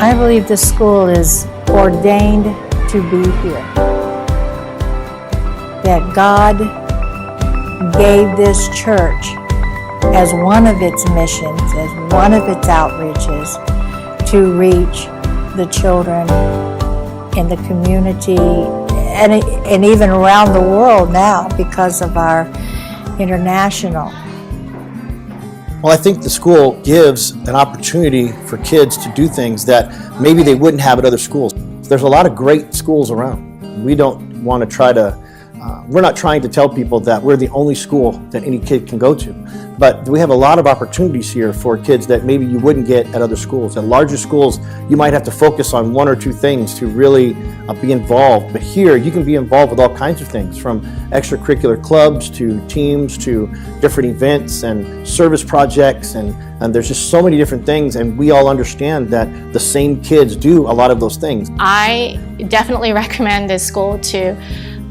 I believe this school is ordained to be here. That God gave this church as one of its missions, as one of its outreaches, to reach the children in the community and even around the world now because of our international. Well, I think the school gives an opportunity for kids to do things that maybe they wouldn't have at other schools. There's a lot of great schools around. We don't want to try to, we're not trying to tell people that we're the only school that any kid can go to. But we have a lot of opportunities here for kids that maybe you wouldn't get at other schools. At larger schools, you might have to focus on one or two things to really be involved. But here, you can be involved with all kinds of things, from extracurricular clubs to teams to different events and service projects. And there's just so many different things. And we all understand that the same kids do a lot of those things. I definitely recommend this school to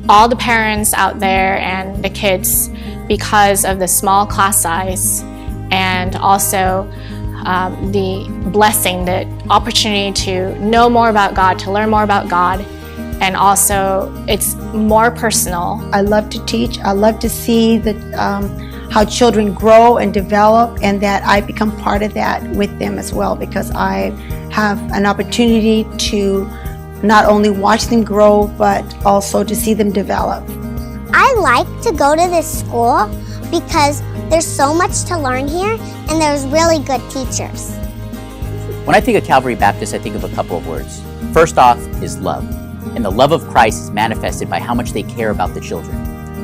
all the parents out there and the kids because of the small class size and also the blessing, the opportunity to know more about God, to learn more about God, and also it's more personal. I love to teach. I love to see how children grow and develop, and that I become part of that with them as well, because I have an opportunity to not only watch them grow, but also to see them develop. I like to go to this school because there's so much to learn here and there's really good teachers. When I think of Calvary Baptist, I think of a couple of words. First off is love. And the love of Christ is manifested by how much they care about the children.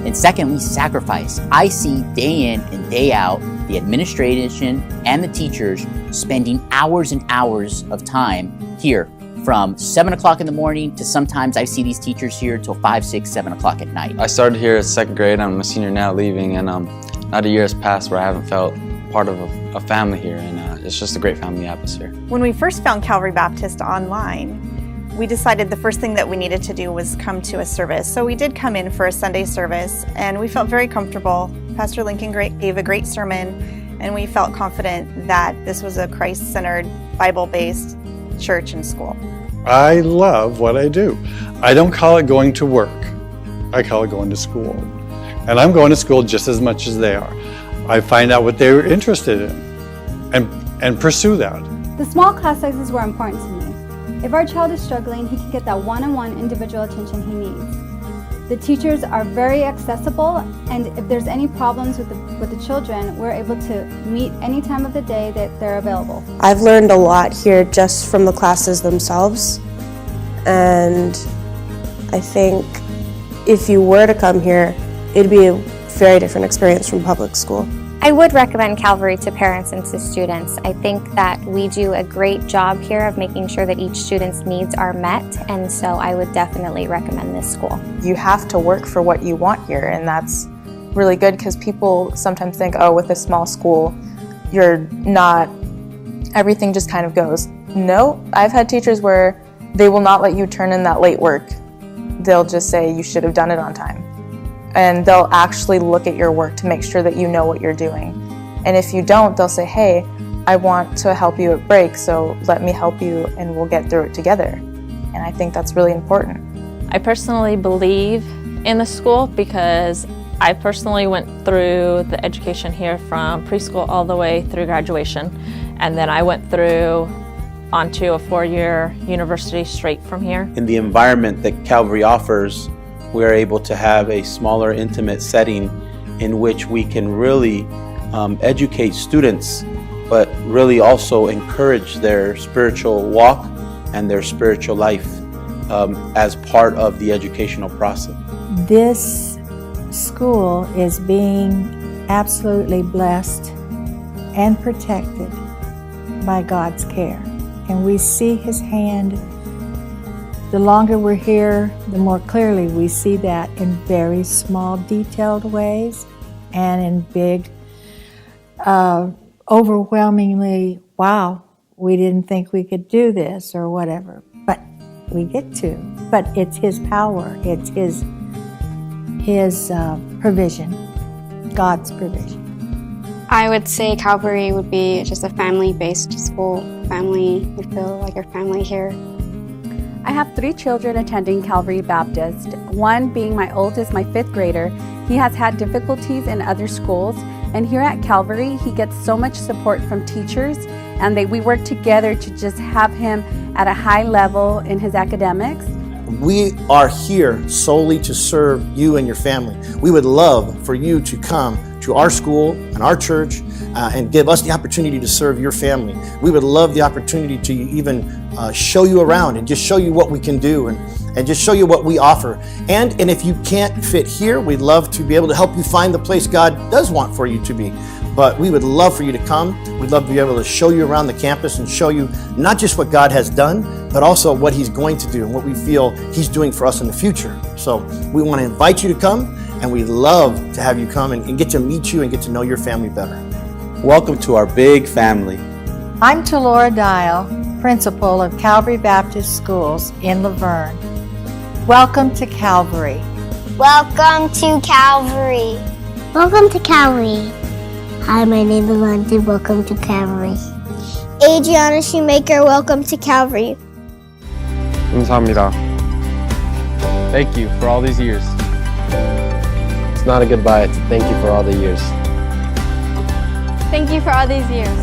And secondly, sacrifice. I see day in and day out the administration and the teachers spending hours and hours of time here, from 7 o'clock in the morning to sometimes I see these teachers here till 5, 6, 7 o'clock at night. I started here at 2nd grade. I'm a senior now, leaving, and not a year has passed where I haven't felt part of a family here, and it's just a great family atmosphere. When we first found Calvary Baptist online, we decided the first thing that we needed to do was come to a service. So we did come in for a Sunday service, and we felt very comfortable. Pastor Lincoln gave a great sermon, and we felt confident that this was a Christ-centered, Bible-based church and school. I love what I do. I don't call it going to work. I call it going to school. And I'm going to school just as much as they are. I find out what they're interested in and pursue that. The small class sizes were important to me. If our child is struggling, he can get that one-on-one individual attention he needs. The teachers are very accessible, and if there's any problems with the children, we're able to meet any time of the day that they're available. I've learned a lot here just from the classes themselves, and I think if you were to come here, it'd be a very different experience from public school. I would recommend Calvary to parents and to students. I think that we do a great job here of making sure that each student's needs are met, and so I would definitely recommend this school. You have to work for what you want here, and that's really good because people sometimes think, oh, with a small school, you're not, everything just kind of goes. No, I've had teachers where they will not let you turn in that late work. They'll just say you should have done it on time. And they'll actually look at your work to make sure that you know what you're doing. And if you don't, they'll say, hey, I want to help you at break, so let me help you and we'll get through it together. And I think that's really important. I personally believe in the school because I personally went through the education here from preschool all the way through graduation. And then I went through onto a 4-year university straight from here. In the environment that Calvary offers, we're able to have a smaller, intimate setting in which we can really educate students, but really also encourage their spiritual walk and their spiritual life as part of the educational process. This school is being absolutely blessed and protected by God's care. And we see His hand. The longer we're here, the more clearly we see that in very small, detailed ways and in big, overwhelmingly, wow, we didn't think we could do this or whatever. But we get to. But it's His power. It's His provision, God's provision. I would say Calvary would be just a family-based school. family. We feel like our family here. I have 3 children attending Calvary Baptist, one being my oldest, my 5th grader. He has had difficulties in other schools, and here at Calvary, he gets so much support from teachers, and we work together to just have him at a high level in his academics. We are here solely to serve you and your family. We would love for you to come to our school and our church and give us the opportunity to serve your family. We would love the opportunity to even show you around and just show you what we can do and just show you what we offer. And if you can't fit here, we'd love to be able to help you find the place God does want for you to be. But we would love for you to come. We'd love to be able to show you around the campus and show you not just what God has done, but also what He's going to do and what we feel He's doing for us in the future. So we want to invite you to come, and we'd love to have you come and get to meet you and get to know your family better. Welcome to our big family. I'm Talora Dial, principal of Calvary Baptist Schools in Laverne. Welcome to Calvary. Welcome to Calvary. Welcome to Calvary. Hi, my name is London. Welcome to Calvary. Adriana Shoemaker, welcome to Calvary. 감사합니다. Thank you for all these years. It's not a goodbye, it's a thank you for all the years. Thank you for all these years.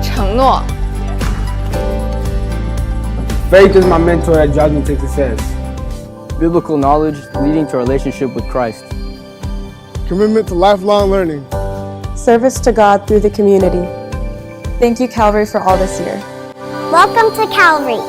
承诺 Faith is my mentor that drives me to success. Biblical knowledge leading to a relationship with Christ. Commitment to lifelong learning. Service to God through the community. Thank you, Calvary, for all this year. Welcome to Calvary.